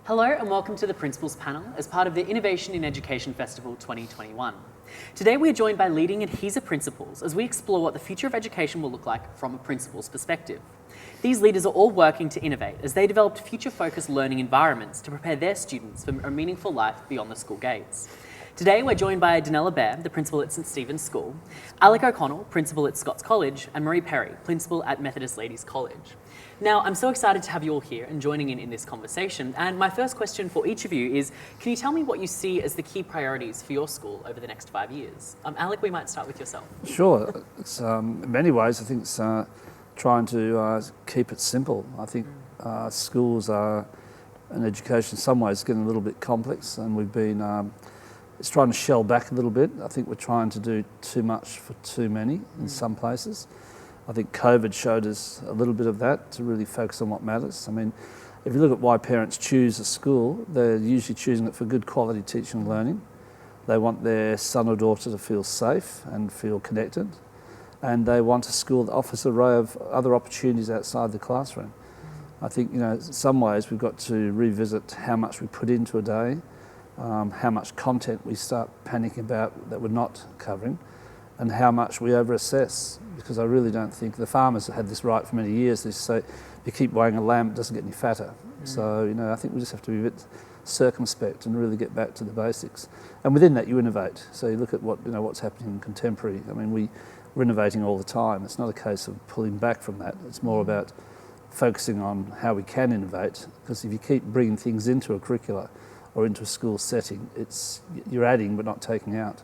Hello and welcome to the Principals Panel as part of the Innovation in Education Festival 2021. Today we are joined by leading adhesive principals as we explore what the future of education will look like from a principal's perspective. These leaders are all working to innovate as they developed future-focused learning environments to prepare their students for a meaningful life beyond the school gates. Today we're joined by Donella Beare, the principal at St Stephen's School, Alec O'Connell, principal at Scotch College, and Marie Perry, principal at Methodist Ladies College. Now, I'm so excited to have you all here and joining in this conversation. And my first question for each of you is, can you tell me what you see as the key priorities for your school over the next 5 years? Alec, we might start with yourself. Sure. It's, in many ways, I think it's trying to keep it simple. I think schools are, and education in some ways, getting a little bit complex, and we've been it's trying to shell back a little bit. I think we're trying to do too much for too many in some places. I think COVID showed us a little bit of that, to really focus on what matters. I mean, if you look at why parents choose a school, they're usually choosing it for good quality teaching and learning. They want their son or daughter to feel safe and feel connected. And they want a school that offers an array of other opportunities outside the classroom. I think, in some ways we've got to revisit how much we put into a day, how much content we start panicking about that we're not covering, and how much we over-assess, because I really don't think the farmers have had this right for many years. They say, you keep weighing a lamb, it doesn't get any fatter. So, I think we just have to be a bit circumspect and really get back to the basics. And within that, you innovate. So you look at what's happening in contemporary. I mean, we're innovating all the time. It's not a case of pulling back from that. It's more about focusing on how we can innovate, because if you keep bringing things into a curricula or into a school setting, you're adding but not taking out.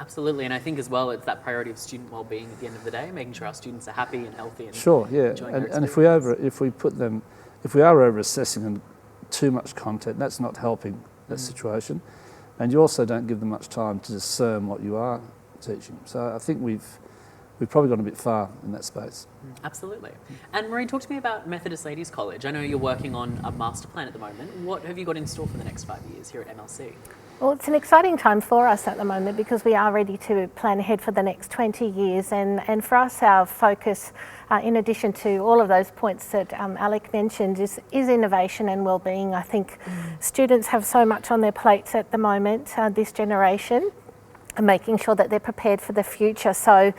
Absolutely, and I think as well it's that priority of student well-being at the end of the day, making sure our students are happy and healthy and sure, yeah. And if we are over-assessing too much content, that's not helping that situation. And you also don't give them much time to discern what you are teaching. So I think we've probably gone a bit far in that space. Absolutely. And Marie, talk to me about Methodist Ladies College. I know you're working on a master plan at the moment. What have you got in store for the next 5 years here at MLC? Well, it's an exciting time for us at the moment because we are ready to plan ahead for the next 20 years. And for us, our focus, in addition to all of those points that Alec mentioned, is innovation and wellbeing. I think students have so much on their plates at the moment, this generation, and making sure that they're prepared for the future. So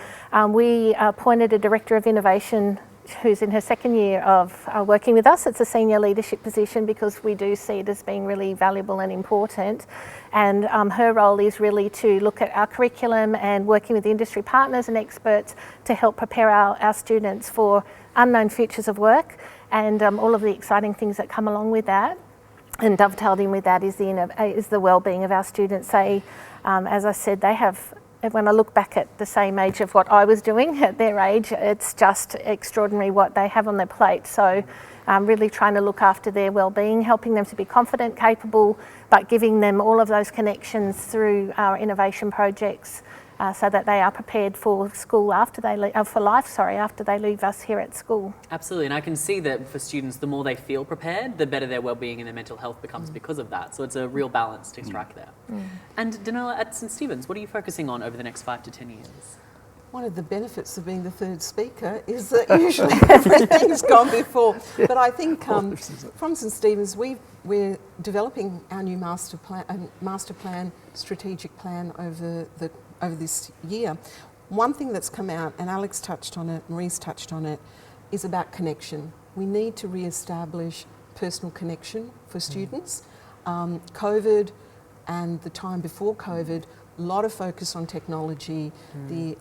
we appointed a Director of Innovation who's in her second year of working with us. It's a senior leadership position because we do see it as being really valuable and important. And her role is really to look at our curriculum and working with industry partners and experts to help prepare our students for unknown futures of work and all of the exciting things that come along with that. And dovetailed in with that is the well-being of our students. They, as I said, they have, when I look back at the same age of what I was doing at their age, it's just extraordinary what they have on their plate. So really trying to look after their well-being, helping them to be confident, capable, but giving them all of those connections through our innovation projects so that they are prepared for school after they after they leave us here at school. Absolutely, and I can see that for students, the more they feel prepared, the better their well-being and their mental health becomes because of that. So it's a real balance to strike there. And Donella, at St Stephen's, what are you focusing on over the next 5 to 10 years? One of the benefits of being the third speaker is that usually everything's gone before. But I think from St Stephen's, we're developing our new master plan, strategic plan over this year. One thing that's come out, and Alex touched on it, Marie's touched on it, is about connection. We need to re-establish personal connection for students. COVID and the time before COVID, a lot of focus on technology, the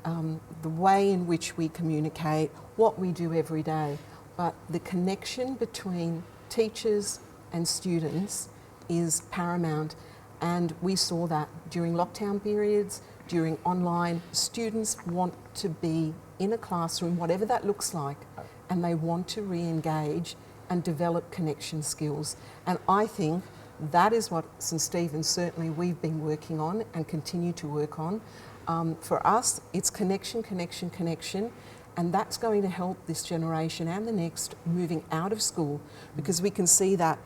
way in which we communicate, what we do every day. But the connection between teachers and students is paramount. And we saw that during lockdown periods, during online. Students want to be in a classroom, whatever that looks like, and they want to re-engage and develop connection skills. And I think that is what St Stephen's, certainly we've been working on and continue to work on. For us, it's connection, connection, connection, and that's going to help this generation and the next moving out of school, because we can see that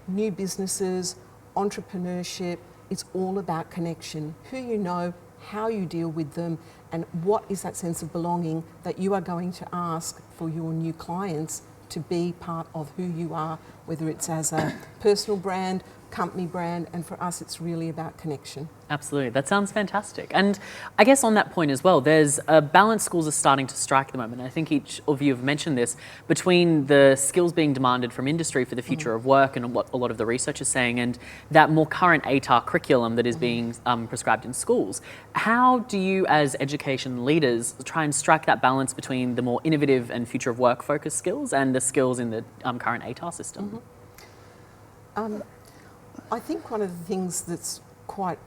new businesses, entrepreneurship, it's all about connection. Who you know, how you deal with them, and what is that sense of belonging that you are going to ask for your new clients to be part of who you are, whether it's as a personal brand, company brand, and for us it's really about connection. Absolutely, that sounds fantastic. And I guess on that point as well, there's a balance schools are starting to strike at the moment. I think each of you have mentioned this, between the skills being demanded from industry for the future of work and what a lot of the research is saying, and that more current ATAR curriculum that is being prescribed in schools. How do you as education leaders try and strike that balance between the more innovative and future of work focused skills and the skills in the current ATAR system? I think one of the things that's quite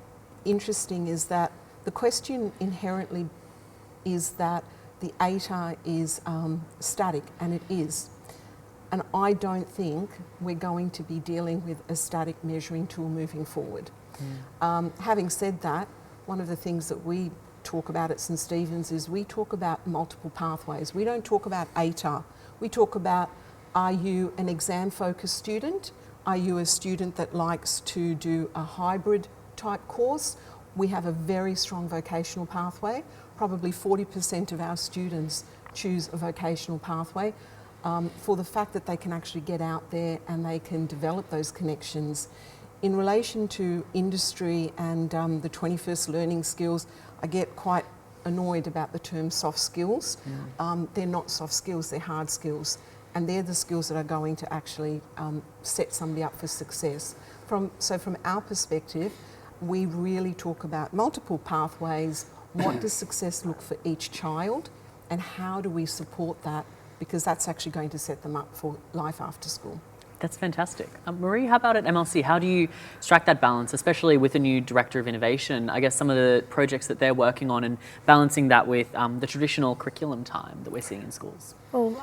interesting is that the question inherently is that the ATAR is static, and it is. And I don't think we're going to be dealing with a static measuring tool moving forward. Having said that, one of the things that we talk about at St Stephen's is we talk about multiple pathways. We don't talk about ATAR. We talk about, are you an exam-focused student? Are you a student that likes to do a hybrid type course? We have a very strong vocational pathway. Probably 40% of our students choose a vocational pathway for the fact that they can actually get out there and they can develop those connections. In relation to industry and the 21st learning skills, I get quite annoyed about the term soft skills. They're not soft skills, they're hard skills. And they're the skills that are going to actually set somebody up for success. So from our perspective, we really talk about multiple pathways. What does success look for each child, and how do we support that? Because that's actually going to set them up for life after school. That's fantastic. Marie, how about at MLC? How do you strike that balance, especially with a new Director of Innovation? I guess some of the projects that they're working on and balancing that with the traditional curriculum time that we're seeing in schools. Well,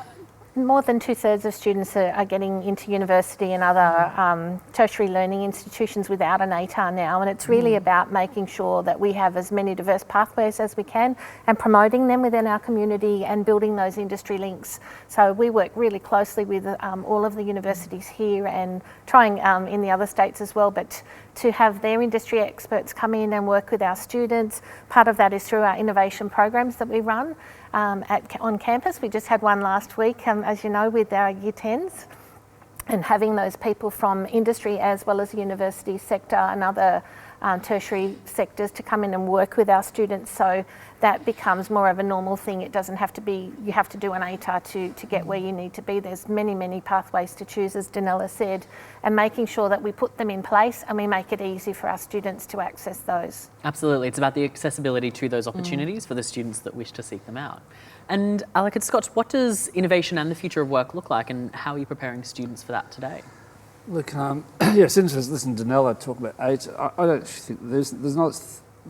more than 2/3 of students are getting into university and other tertiary learning institutions without an ATAR now, and it's really about making sure that we have as many diverse pathways as we can and promoting them within our community and building those industry links. So we work really closely with all of the universities here and trying in the other states as well, but to have their industry experts come in and work with our students. Part of that is through our innovation programs that we run on campus. We just had one last week, as you know, with our Year 10s, and having those people from industry as well as the university sector and other tertiary sectors to come in and work with our students, so that becomes more of a normal thing. It doesn't have to be, you have to do an ATAR to get where you need to be. There's many pathways to choose, as Donella said, and making sure that we put them in place and we make it easy for our students to access those. Absolutely, it's about the accessibility to those opportunities for the students that wish to seek them out. And Alec and Scotch, what does innovation and the future of work look like, and how are you preparing students for that today? Look, it's interesting to listen to Donella talk about ATAR. I don't think there's not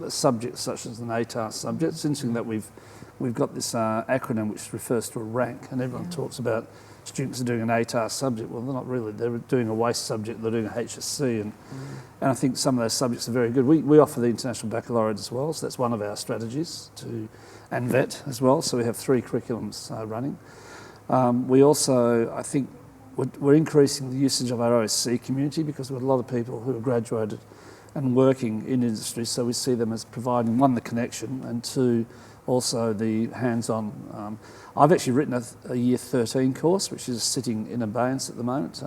a subject such as an ATAR subject. It's interesting that we've got this acronym which refers to a rank, and everyone talks about students are doing an ATAR subject. Well, they're not really. They're doing a waste subject. They're doing a HSC, and I think some of those subjects are very good. We offer the International Baccalaureate as well, so that's one of our strategies and VET as well. So we have 3 curriculums running. We also, I think, we're increasing the usage of our OSC community because we've got a lot of people who have graduated and working in industry, so we see them as providing, 1, the connection, and 2, also the hands-on. I've actually written a Year 13 course, which is sitting in abeyance at the moment.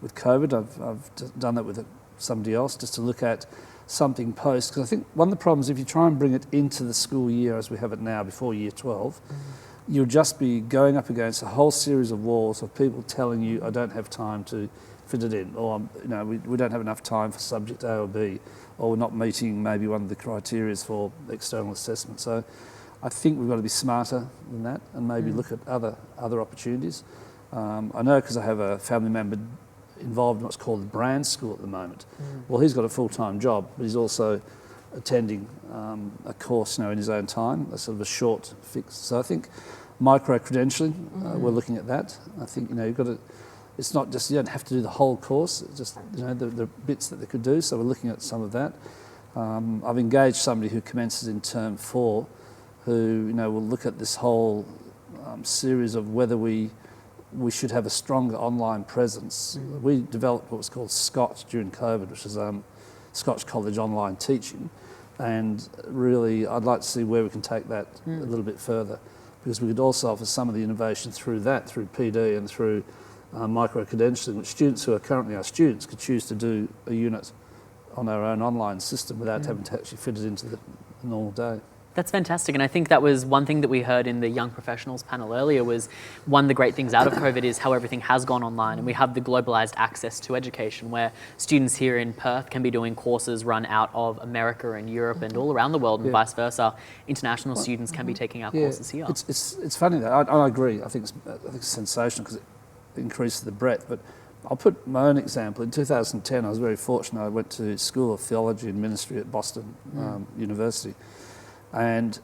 With COVID, I've done that with somebody else just to look at something post, because I think one of the problems, if you try and bring it into the school year as we have it now before Year 12, you'll just be going up against a whole series of walls of people telling you, I don't have time to fit it in, or we don't have enough time for subject A or B, or we're not meeting maybe one of the criteria for external assessment. So I think we've got to be smarter than that and maybe look at other opportunities. I know because I have a family member involved in what's called the brand school at the moment. Well, he's got a full-time job, but he's also attending a course in his own time, a sort of a short fix. So I think micro-credentialing, we're looking at that. I think, you've got to, it's not just, you don't have to do the whole course, it's just, the bits that they could do, so we're looking at some of that. I've engaged somebody who commences in term 4, who, will look at this whole series of whether we should have a stronger online presence. We developed what was called Scotch during COVID, which is Scotch College online teaching, and really I'd like to see where we can take that a little bit further, because we could also offer some of the innovation through that, through PD and through micro-credentialing, which students who are currently our students could choose to do a unit on our own online system without having to actually fit it into the normal day. That's fantastic, and I think that was one thing that we heard in the Young Professionals panel earlier was one of the great things out of COVID is how everything has gone online, and we have the globalised access to education where students here in Perth can be doing courses run out of America and Europe and all around the world, and vice versa. International students can be taking our courses here. It's funny though, I agree, I think it's sensational because it increases the breadth, but I'll put my own example. In 2010 I was very fortunate, I went to School of Theology and Ministry at Boston University. And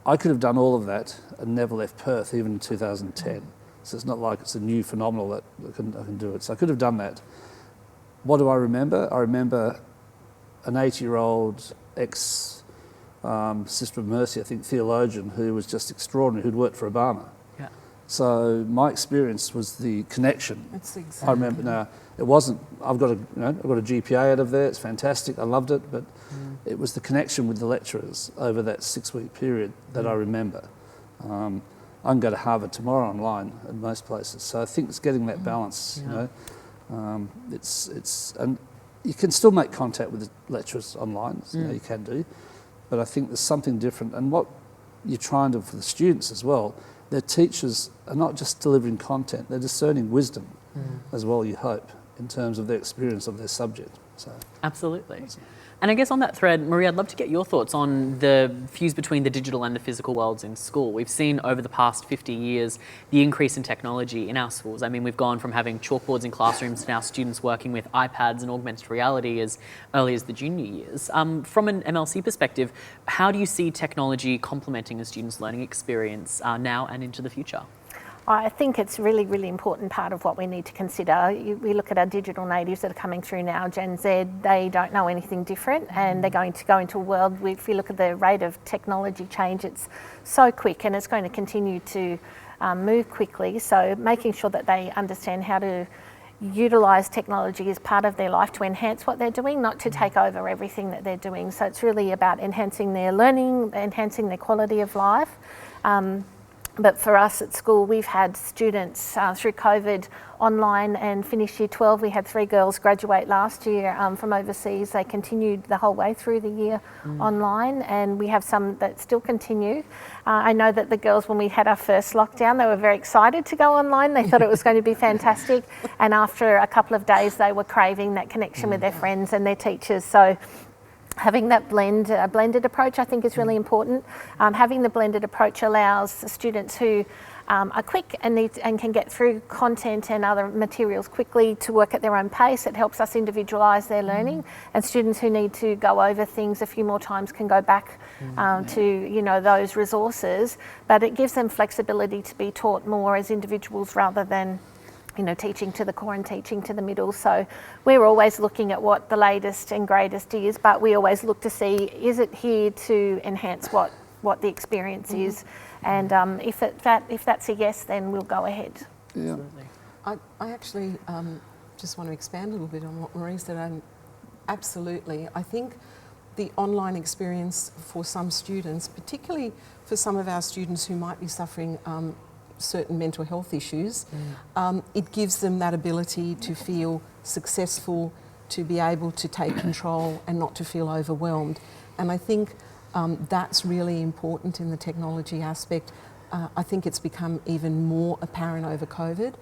I could have done all of that and never left Perth, even in 2010. So it's not like it's a new phenomenon that I can do it. So I could have done that. What do I remember? I remember an 80-year-old ex-Sister of Mercy, I think, theologian who was just extraordinary, who'd worked for Obama. Yeah. So my experience was the connection. That's exactly. I remember now. It wasn't. I've got a GPA out of there. It's fantastic. I loved it, but it was the connection with the lecturers over that 6-week period that I remember. I can go to Harvard tomorrow online in most places. So I think it's getting that balance. You know, it's and you can still make contact with the lecturers online. You know, you can do, but I think there's something different. And what you're trying to for the students as well. Their teachers are not just delivering content; they're discerning wisdom as well. You hope. In terms of their experience of their subject. So. Absolutely. And I guess on that thread, Marie, I'd love to get your thoughts on the fuse between the digital and the physical worlds in school. We've seen over the past 50 years the increase in technology in our schools. I mean, we've gone from having chalkboards in classrooms to now students working with iPads and augmented reality as early as the junior years. From an MLC perspective, how do you see technology complementing a student's learning experience now and into the future? I think it's a really, really important part of what we need to consider. We look at our digital natives that are coming through now, Gen Z, they don't know anything different and they're going to go into a world, if you look at the rate of technology change, it's so quick and it's going to continue to move quickly. So making sure that they understand how to utilise technology as part of their life to enhance what they're doing, not to take over everything that they're doing. So it's really about enhancing their learning, enhancing their quality of life. But for us at school, we've had students through COVID online and finished year 12. We had 3 girls graduate last year from overseas. They continued the whole way through the year online, and we have some that still continue. I know that the girls, when we had our first lockdown, they were very excited to go online. They thought it was going to be fantastic. And after a couple of days, they were craving that connection with their friends and their teachers. So having that blended approach, I think, is really important. Having the blended approach allows students who are quick and can get through content and other materials quickly to work at their own pace. It helps us individualise their learning, and students who need to go over things a few more times can go back to those resources. But it gives them flexibility to be taught more as individuals rather than teaching to the core and teaching to the middle. So we're always looking at what the latest and greatest is, but we always look to see, is it here to enhance what the experience is? And if that's a yes, then we'll go ahead. Yeah. I actually just want to expand a little bit on what Marie said. Absolutely. I think the online experience for some students, particularly for some of our students who might be suffering certain mental health issues, it gives them that ability to feel successful, to be able to take control and not to feel overwhelmed. And I think that's really important in the technology aspect. I think it's become even more apparent over COVID.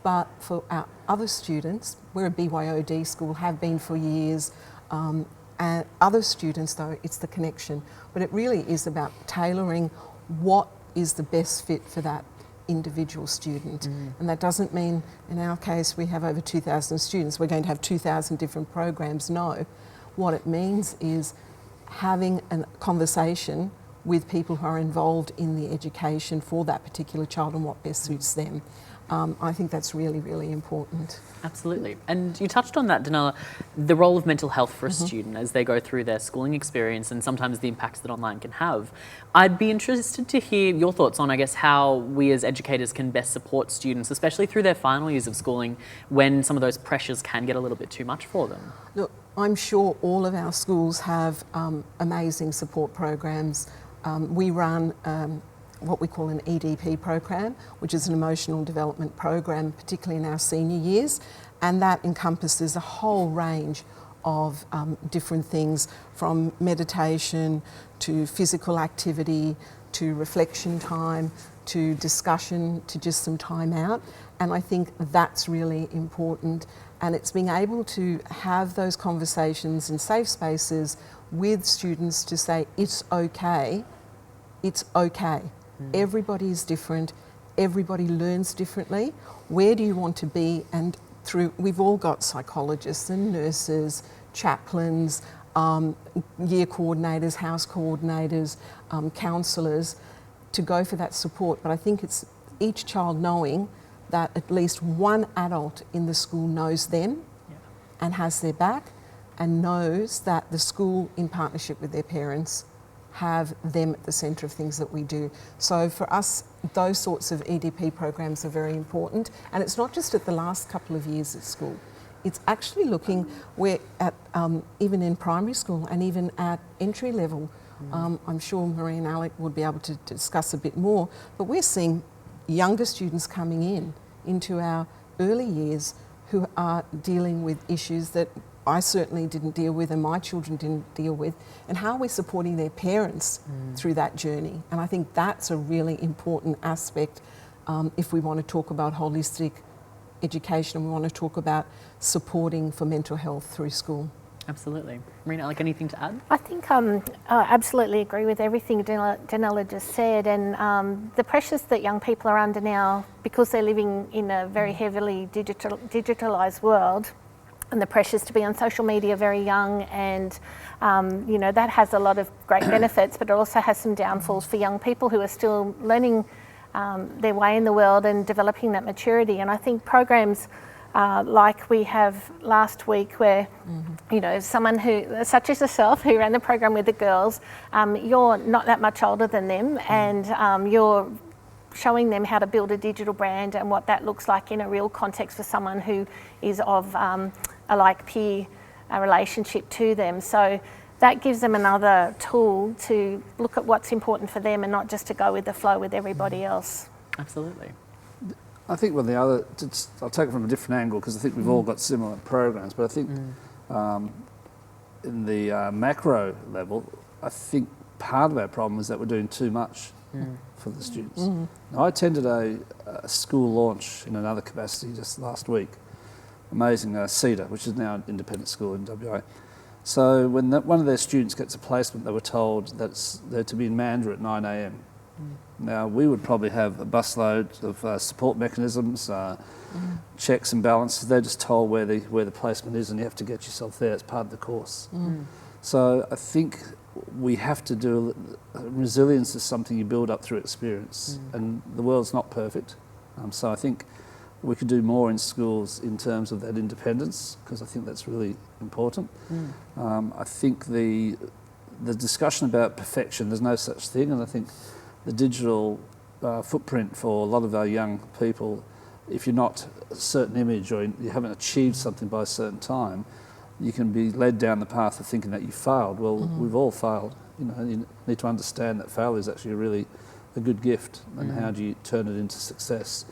But for our other students, we're a BYOD school, have been for years, and other students, though, it's the connection. But it really is about tailoring what is the best fit for that individual student. And that doesn't mean, in our case, we have over 2,000 students, we're going to have 2,000 different programs. No. What it means is having a conversation with people who are involved in the education for that particular child and what best suits them. I think that's really, really important. Absolutely. And you touched on that, Donella, the role of mental health for a student as they go through their schooling experience and sometimes the impacts that online can have. I'd be interested to hear your thoughts on, I guess, how we as educators can best support students, especially through their final years of schooling, when some of those pressures can get a little bit too much for them. Look, I'm sure all of our schools have amazing support programs. We run what we call an EDP program, which is an emotional development program, particularly in our senior years, and that encompasses a whole range of different things, from meditation to physical activity to reflection time to discussion to just some time out. And I think that's really important, and it's being able to have those conversations in safe spaces with students to say it's okay, it's okay. Everybody is different, everybody learns differently. Where do you want to be? And we've all got psychologists and nurses, chaplains, year coordinators, house coordinators, counsellors to go for that support. But I think it's each child knowing that at least one adult in the school knows them and has their back, and knows that the school, in partnership with their parents, have them at the centre of things that we do. So for us, those sorts of EDP programs are very important, and it's not just at the last couple of years at school. It's actually looking where at even in primary school and even at entry level. I'm sure Marie and Alec would be able to discuss a bit more, but we're seeing younger students coming into our early years who are dealing with issues that I certainly didn't deal with and my children didn't deal with, and how we're supporting their parents through that journey. And I think that's a really important aspect if we want to talk about holistic education and we want to talk about supporting for mental health through school. Absolutely. Marina, Alec, anything to add? I think I absolutely agree with everything Donella just said, and the pressures that young people are under now, because they're living in a very heavily digitalised world, and the pressures to be on social media very young, and you know, that has a lot of great benefits, but it also has some downfalls for young people who are still learning their way in the world and developing that maturity. And I think programs like we have last week, where you know, someone who, such as yourself, who ran the program with the girls, you're not that much older than them, and you're showing them how to build a digital brand and what that looks like in a real context for someone who is of a like peer relationship to them. So that gives them another tool to look at what's important for them and not just to go with the flow with everybody else. Absolutely. I think with the other, I'll take it from a different angle, because I think we've all got similar programs, but I think in the macro level, I think part of our problem is that we're doing too much for the students. Now, I attended a school launch in another capacity just last week, amazing, CEDAR, which is now an independent school in WA. So when one of their students gets a placement, they were told that they're to be in Mandurah at 9 a.m. Now, we would probably have a busload of support mechanisms, checks and balances. They're just told where the placement is, and you have to get yourself there. It's part of the course. So I think we have to do, resilience is something you build up through experience, and the world's not perfect. So I think we could do more in schools in terms of that independence, because I think that's really important. I think the discussion about perfection, there's no such thing, and I think the digital footprint for a lot of our young people, if you're not a certain image or you haven't achieved something by a certain time, you can be led down the path of thinking that you failed. Well, we've all failed. You know, you need to understand that failure is actually really a good gift, and how do you turn it into success?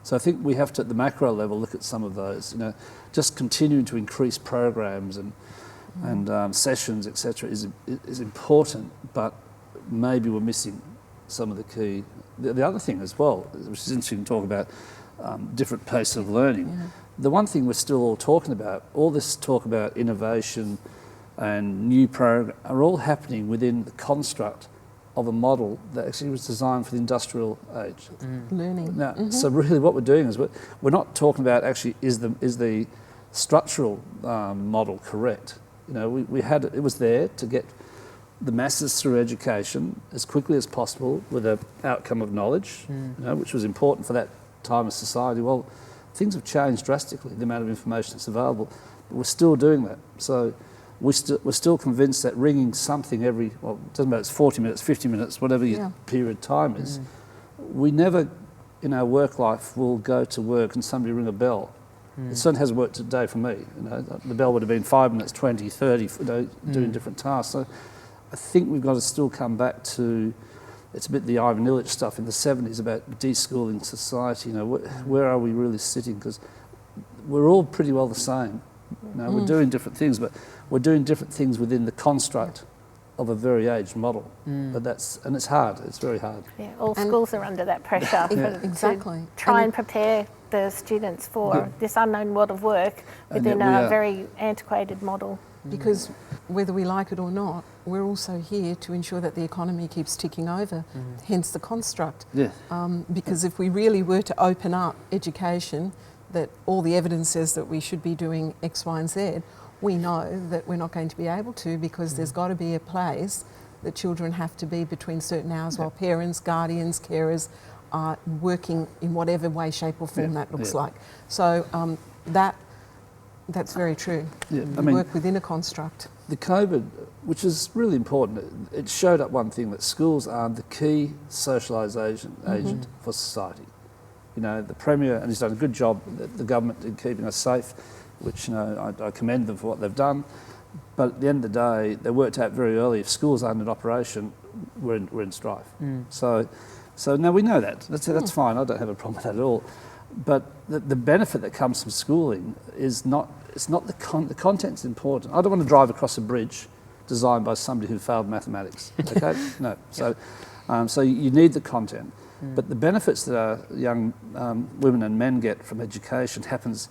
So I think we have to, at the macro level, look at some of those. You know, just continuing to increase programs and sessions, etc., is important, but maybe we're missing some of the key. The other thing as well, which is interesting to talk about, different pace of learning. The one thing we're still all talking about, all this talk about innovation and new program, are all happening within the construct of a model that actually was designed for the industrial age. Learning. Now, so really what we're doing is we're not talking about actually is the structural model correct. You know, it was there to get the masses through education as quickly as possible with an outcome of knowledge, you know, which was important for that time of society. Well, things have changed drastically, the amount of information that's available, but we're still doing that. So we're still convinced that ringing something every, well, it doesn't matter, it's 40 minutes, 50 minutes, whatever your period of time is, we never in our work life will go to work and somebody ring a bell. It certainly hasn't worked today for me. You know, the bell would have been 5 minutes, 20, 30, you know, doing different tasks. So I think we've got to still come back to it's a bit the Ivan Illich stuff in the 70s about deschooling society. You know, where are we really sitting? Because we're all pretty well the same. You know, we're doing different things, but we're doing different things within the construct of a very aged model. But it's hard. It's very hard. Yeah, all schools are under that pressure Exactly. to try and prepare the students for this unknown world of work within a very antiquated model. Because whether we like it or not, we're also here to ensure that the economy keeps ticking over, hence the construct. Yeah. Because if we really were to open up education, that all the evidence says that we should be doing X, Y and Z, we know that we're not going to be able to, because there's got to be a place that children have to be between certain hours while parents, guardians, carers are working in whatever way, shape or form that looks like. So that's very true. Yeah, We work within a construct. The COVID, which is really important, it showed up one thing, that schools are the key socialisation agent for society. You know, the Premier, and he's done a good job, the government, in keeping us safe, which, you know, I commend them for what they've done. But at the end of the day, they worked out very early, if schools aren't in operation, we're in strife. So now we know that. That's fine, I don't have a problem with that at all. But the benefit that comes from schooling is the content's important. I don't want to drive across a bridge designed by somebody who failed mathematics, okay? No. So you need the content. But the benefits that our young women and men get from education happens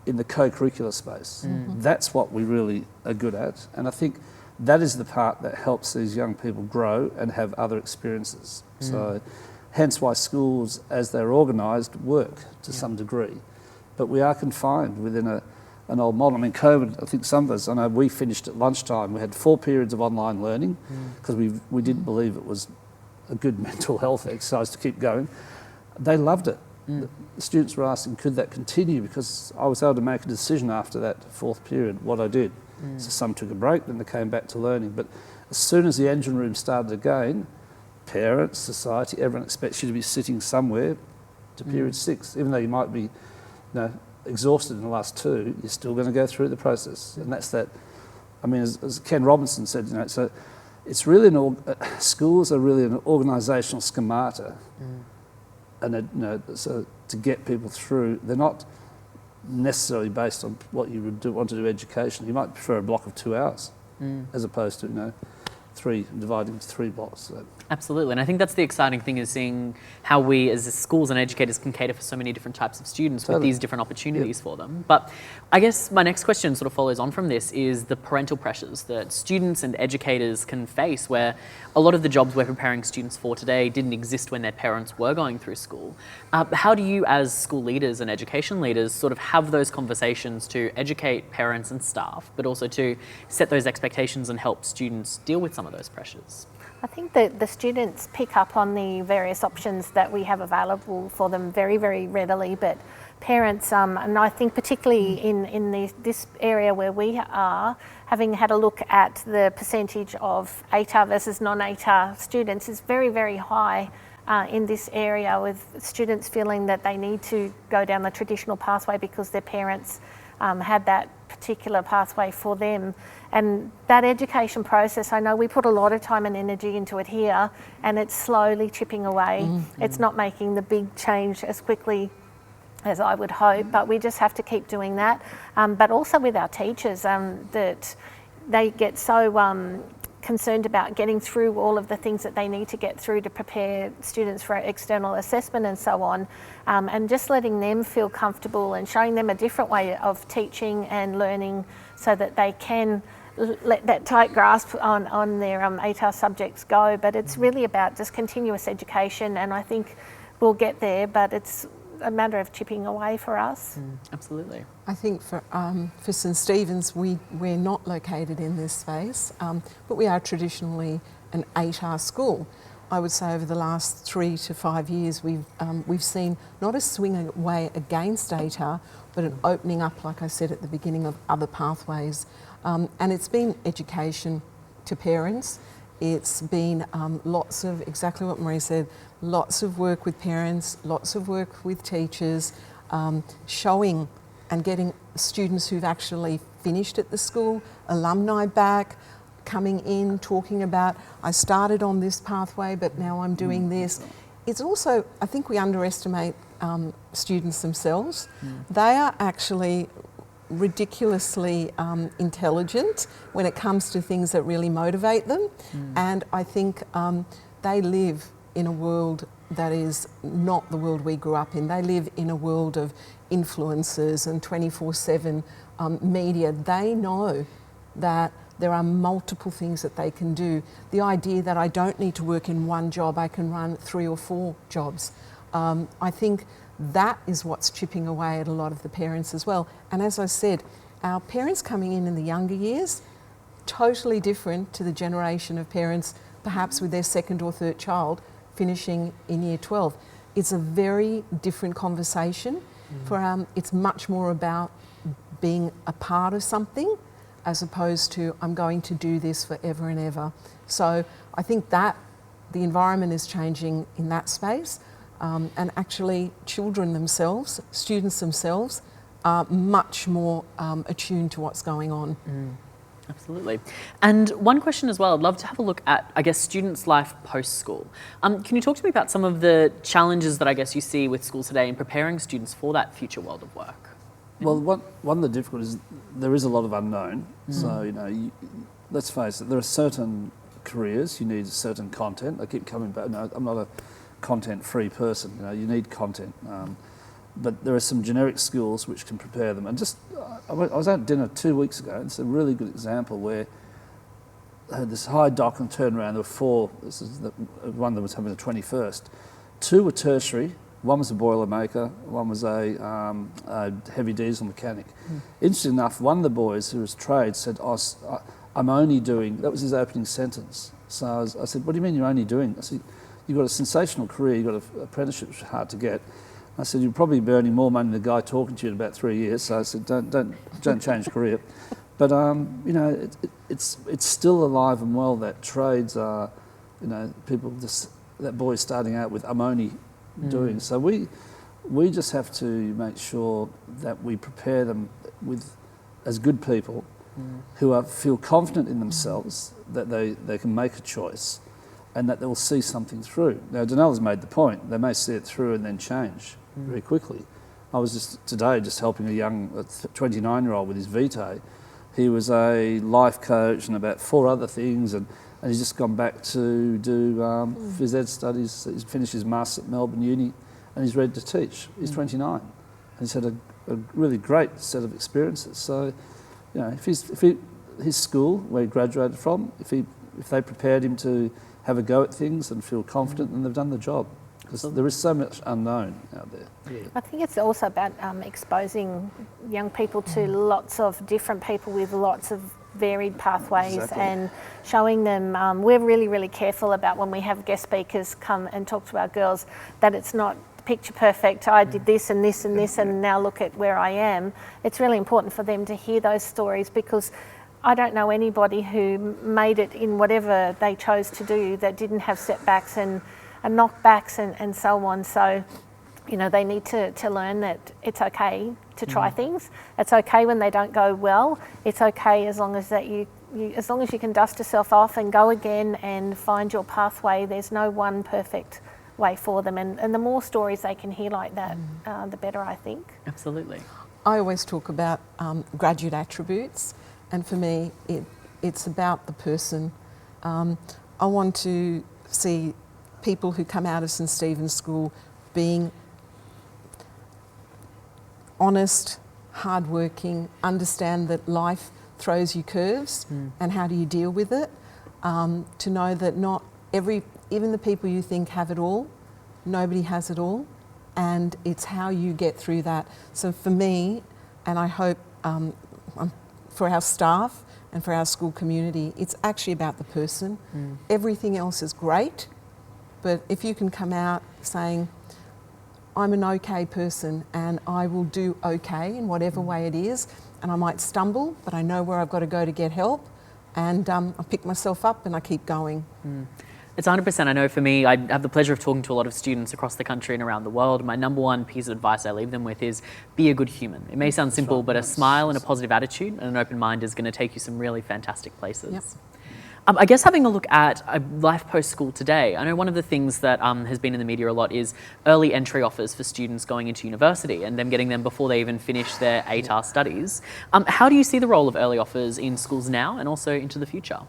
in the co-curricular space. That's what we really are good at. And I think that is the part that helps these young people grow and have other experiences. So hence why schools, as they're organised, work to some degree. But we are confined within an old model. I mean, COVID, I think some of us, I know we finished at lunchtime. We had 4 periods of online learning because we didn't believe it was a good mental health exercise to keep going. They loved it. The students were asking, could that continue? Because I was able to make a decision after that 4th period, what I did. So some took a break, then they came back to learning. But as soon as the engine room started again, parents, society, everyone expects you to be sitting somewhere to period 6. Even though you might be exhausted in the last 2, you're still going to go through the process. And that's that, I mean, as Ken Robinson said, so it's really schools are really an organisational schemata. And so to get people through, they're not necessarily based on what you would want to do education. You might prefer a block of 2 hours as opposed to dividing into 3 blocks. So. Absolutely, and I think that's the exciting thing, is seeing how we as schools and educators can cater for so many different types of students with these different opportunities for them. But I guess my next question sort of follows on from this, is the parental pressures that students and educators can face, where a lot of the jobs we're preparing students for today didn't exist when their parents were going through school. How do you, as school leaders and education leaders, sort of have those conversations to educate parents and staff, but also to set those expectations and help students deal with some of those pressures? I think that the students pick up on the various options that we have available for them very, very readily, but parents, and I think particularly in this area where we are, having had a look at the percentage of ATAR versus non-ATAR students, is very, very high in this area, with students feeling that they need to go down the traditional pathway because their parents had that particular pathway for them. And that education process, I know we put a lot of time and energy into it here, and it's slowly chipping away. It's not making the big change as quickly as I would hope, but we just have to keep doing that. But also with our teachers, that they get so concerned about getting through all of the things that they need to get through to prepare students for external assessment and so on, and just letting them feel comfortable and showing them a different way of teaching and learning, so that they can let that tight grasp on their ATAR subjects go. But it's really about just continuous education, and I think we'll get there, but it's a matter of chipping away for us. Absolutely. I think for St Stephen's, we're not located in this space, but we are traditionally an ATAR school. I would say over the last 3 to 5 years, we've seen not a swing away against ATAR, but an opening up, like I said at the beginning, of other pathways. And it's been education to parents. It's been lots of, exactly what Marie said, lots of work with parents, lots of work with teachers, showing and getting students who've actually finished at the school, alumni back, coming in, talking about, I started on this pathway, but now I'm doing this. It's also, I think we underestimate students themselves. They are actually ridiculously intelligent when it comes to things that really motivate them. And I think they live in a world that is not the world we grew up in. They live in a world of influencers and 24/7 media. They know that there are multiple things that they can do. The idea that I don't need to work in one job, I can run 3 or 4 jobs. I think that is what's chipping away at a lot of the parents as well. And as I said, our parents coming in the younger years, totally different to the generation of parents perhaps with their second or third child finishing in year 12. It's a very different conversation. It's much more about being a part of something as opposed to I'm going to do this forever and ever. So I think that the environment is changing in that space, and actually children themselves, students themselves, are much more attuned to what's going on. Absolutely. And one question as well, I'd love to have a look at, I guess, students' life post-school. Can you talk to me about some of the challenges that I guess you see with schools today in preparing students for that future world of work? Well, one of the difficulties, there is a lot of unknown. So, you know, let's face it, there are certain careers, you need certain content. I keep coming back, no, I'm not a content-free person, you know, you need content. But there are some generic skills which can prepare them. And just, I was at dinner 2 weeks ago, and it's a really good example where I had this high dock and turnaround. There were 4, this is the one that was having the 21st. 2 were tertiary, one was a boiler maker, one was a heavy diesel mechanic. Interesting enough, one of the boys who was trade said, I'm only doing, that was his opening sentence. So I said, what do you mean you're only doing? I said, you've got a sensational career, you've got an apprenticeship which is hard to get. I said, you'll probably be earning more money than the guy talking to you in about 3 years. So I said, don't change career. But you know, it's still alive and well that trades are, you know, people just, that boy's starting out with I'm only doing. So we just have to make sure that we prepare them with as good people who feel confident in themselves that they can make a choice and that they will see something through. Now, Donella's made the point, they may see it through and then change very quickly. I was just today helping a young 29-year-old with his vitae. He was a life coach and about 4 other things, and he's just gone back to do phys ed studies. He's finished his Master's at Melbourne Uni and he's ready to teach. He's 29 and he's had a really great set of experiences. So, you know, if his school where he graduated from, if they prepared him to have a go at things and feel confident, then they've done the job. Because there is so much unknown out there. I think it's also about exposing young people to lots of different people with lots of varied pathways and showing them, we're really, really careful about when we have guest speakers come and talk to our girls that it's not picture perfect, I did this and this and this and now look at where I am. It's really important for them to hear those stories because I don't know anybody who made it in whatever they chose to do that didn't have setbacks and knockbacks and so on. So, you know, they need to learn that it's okay to try things. It's okay when they don't go well. It's okay as long as you can dust yourself off and go again and find your pathway. There's no one perfect way for them, and the more stories they can hear like that, the better, I think. Absolutely. I always talk about graduate attributes, and for me, it's about the person. I want to see people who come out of St Stephen's School being honest, hardworking, understand that life throws you curves and how do you deal with it. To know that not even the people you think have it all, nobody has it all, and it's how you get through that. So for me, and I hope for our staff and for our school community, it's actually about the person. Everything else is great, but if you can come out saying, I'm an okay person and I will do okay in whatever way it is, and I might stumble, but I know where I've got to go to get help, and I pick myself up and I keep going. It's 100%. I know for me, I have the pleasure of talking to a lot of students across the country and around the world. My number one piece of advice I leave them with is be a good human. It may sound simple, but a smile and a positive attitude and an open mind is going to take you some really fantastic places. I guess having a look at life post-school today, I know one of the things that has been in the media a lot is early entry offers for students going into university and them getting them before they even finish their Atar studies. How do you see the role of early offers in schools now and also into the future?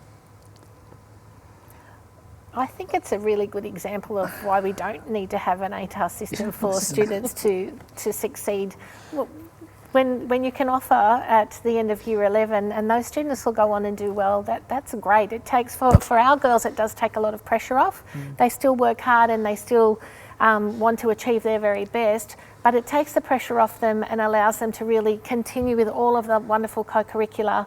I think it's a really good example of why we don't need to have an ATAR system for students to succeed. When you can offer at the end of year 11 and those students will go on and do well, that's great. It takes, for our girls, it does take a lot of pressure off. They still work hard and they still want to achieve their very best, but it takes the pressure off them and allows them to really continue with all of the wonderful co-curricular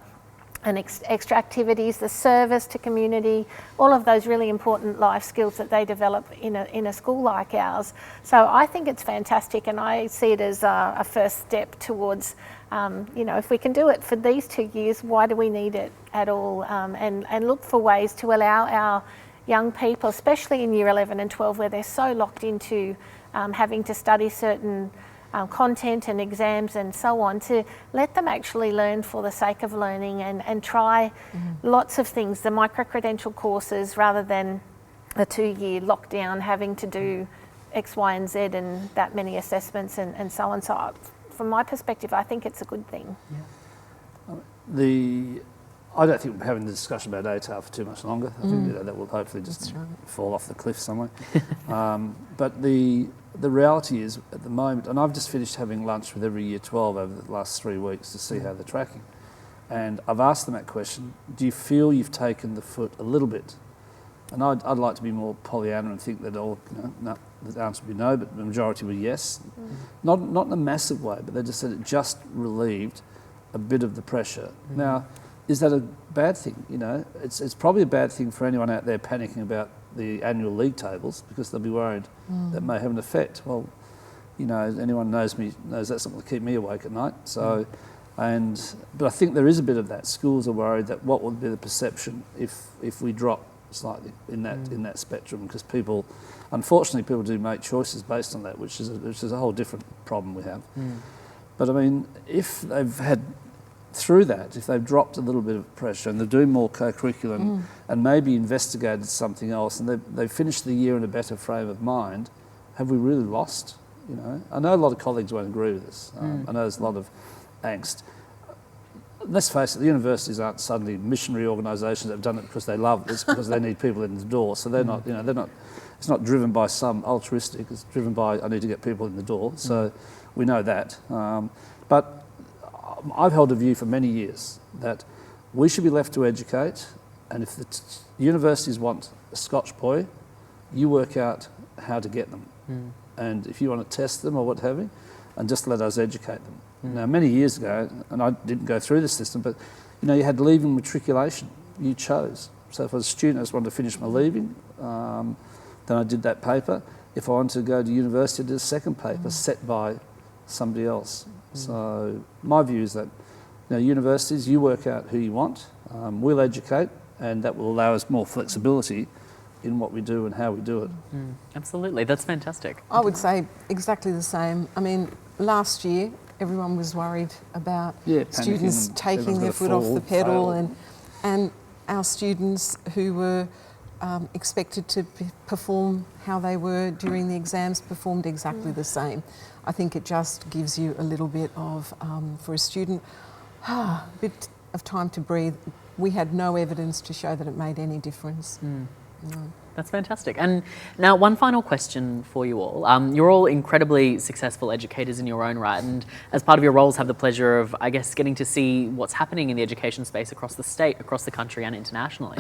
and extra activities, the service to community, all of those really important life skills that they develop in a school like ours. So I think it's fantastic, and I see it as a first step towards, if we can do it for these 2 years, why do we need it at all? And look for ways to allow our young people, especially in year 11 and 12, where they're so locked into having to study certain content and exams and so on, to let them actually learn for the sake of learning and try lots of things, the micro-credential courses, rather than a 2-year lockdown having to do X, Y and Z and that many assessments and so on. So from my perspective, I think it's a good thing. I don't think we're having the discussion about ATAR for too much longer. I think that will hopefully just fall off the cliff somewhere. But the reality is, at the moment, and I've just finished having lunch with every year 12 over the last 3 weeks to see how they're tracking. And I've asked them that question, do you feel you've taken the foot a little bit? And I'd like to be more Pollyanna and think that the answer would be no, but the majority were yes. Not in a massive way, but they just said it just relieved a bit of the pressure. Now, is that a bad thing? It's probably a bad thing for anyone out there panicking about the annual league tables, because they'll be worried that may have an effect. Well, anyone knows me knows that's not going to keep me awake at night. So, but I think there is a bit of that. Schools are worried that what would be the perception if we drop slightly in that spectrum, because unfortunately people do make choices based on that, which is a whole different problem we have. But I mean, if they've had through that, if they've dropped a little bit of pressure and they're doing more co-curriculum and maybe investigated something else and they've finished the year in a better frame of mind, have we really lost? I know a lot of colleagues won't agree with this. I know there's a lot of angst. Let's face it, the universities aren't suddenly missionary organisations that have done it because they love it. It's because they need people in the door. So they're not, it's not driven by some altruistic, it's driven by, I need to get people in the door. So we know that. But I've held a view for many years that we should be left to educate, and if the universities want a Scotch boy, you work out how to get them. And if you want to test them or what have you, and just let us educate them. Now, many years ago, and I didn't go through this system, but you had leaving matriculation. You chose. So if I was a student, I just wanted to finish my leaving, then I did that paper. If I wanted to go to university, I did a second paper set by somebody else. So my view is that universities, you work out who you want, we'll educate, and that will allow us more flexibility in what we do and how we do it. Absolutely, that's fantastic. I would say exactly the same. I mean, last year everyone was worried about students taking their foot off the pedal, and our students who were expected to perform how they were during the exams performed exactly the same. I think it just gives you a little bit of, for a student, a bit of time to breathe. We had no evidence to show that it made any difference. That's fantastic. And now one final question for you all. You're all incredibly successful educators in your own right, and as part of your roles have the pleasure of, I guess, getting to see what's happening in the education space across the state, across the country and internationally.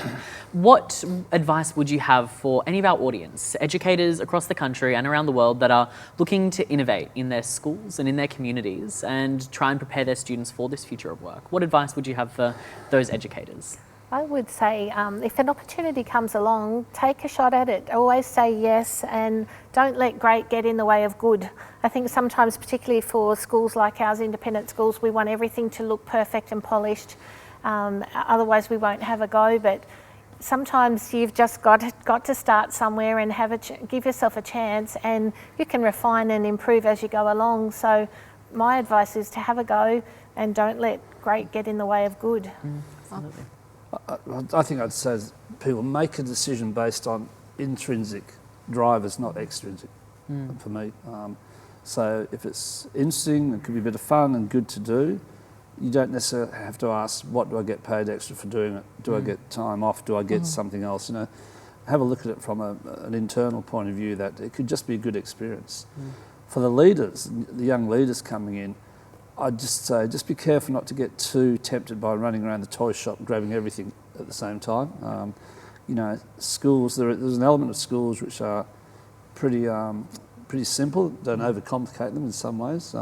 What advice would you have for any of our audience, educators across the country and around the world that are looking to innovate in their schools and in their communities and try and prepare their students for this future of work? What advice would you have for those educators? I would say if an opportunity comes along, take a shot at it. Always say yes, and don't let great get in the way of good. I think sometimes, particularly for schools like ours, independent schools, we want everything to look perfect and polished. Otherwise we won't have a go, but sometimes you've just got to start somewhere and give yourself a chance, and you can refine and improve as you go along. So my advice is to have a go and don't let great get in the way of good. Absolutely. I think I'd say people make a decision based on intrinsic drivers, not extrinsic, for me. So if it's interesting, it could be a bit of fun and good to do, you don't necessarily have to ask, what do I get paid extra for doing it? Do I get time off? Do I get something else? You know, have a look at it from an internal point of view, that it could just be a good experience. For the leaders, the young leaders coming in, I'd just say, just be careful not to get too tempted by running around the toy shop grabbing everything at the same time. You know, schools, there's an element of schools which are pretty simple, don't overcomplicate them in some ways.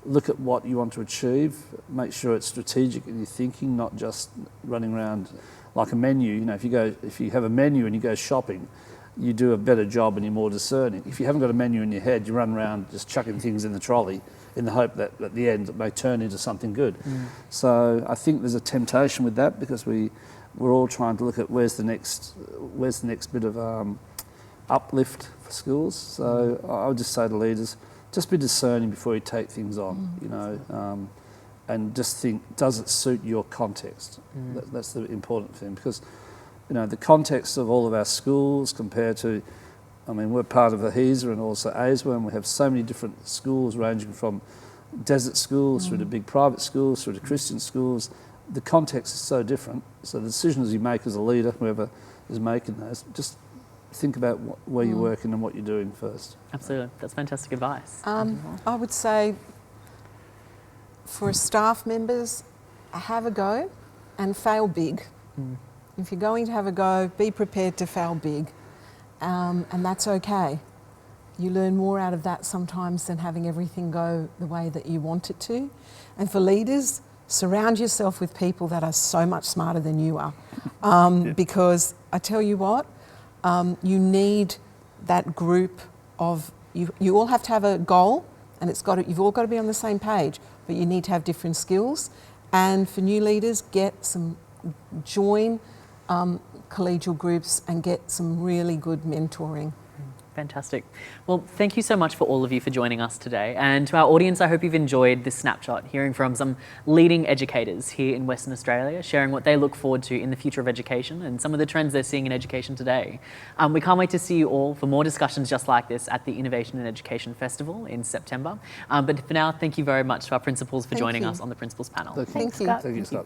Look at what you want to achieve, make sure it's strategic in your thinking, not just running around like a menu. You know, if you have a menu and you go shopping, you do a better job and you're more discerning. If you haven't got a menu in your head, you run around just chucking things in the trolley in the hope that at the end it may turn into something good. So I think there's a temptation with that, because we're all trying to look at where's the next bit of uplift for schools. So I would just say to leaders, just be discerning before you take things on, you know, and just think, does it suit your context? That's the important thing, because, you know, the context of all of our schools compared to, I mean, we're part of AHESA and also ASWA, and we have so many different schools ranging from desert schools through to big private schools, through to Christian schools. The context is so different. So the decisions you make as a leader, whoever is making those, just think about where you're working and what you're doing first. Absolutely, that's fantastic advice. I would say for staff members, have a go and fail big. If you're going to have a go, be prepared to fail big, and that's okay. You learn more out of that sometimes than having everything go the way that you want it to. And for leaders, surround yourself with people that are so much smarter than you are, because I tell you what, you need that group of, you all have to have a goal, and you've all got to be on the same page, but you need to have different skills. And for new leaders, join collegial groups and get some really good mentoring. Fantastic. Well, thank you so much for all of you for joining us today. And to our audience, I hope you've enjoyed this snapshot, hearing from some leading educators here in Western Australia, sharing what they look forward to in the future of education and some of the trends they're seeing in education today. We can't wait to see you all for more discussions just like this at the Innovation in Education Festival in September. But for now, thank you very much to our principals for joining us on the Principals panel. Thank you. Thank you, Scott.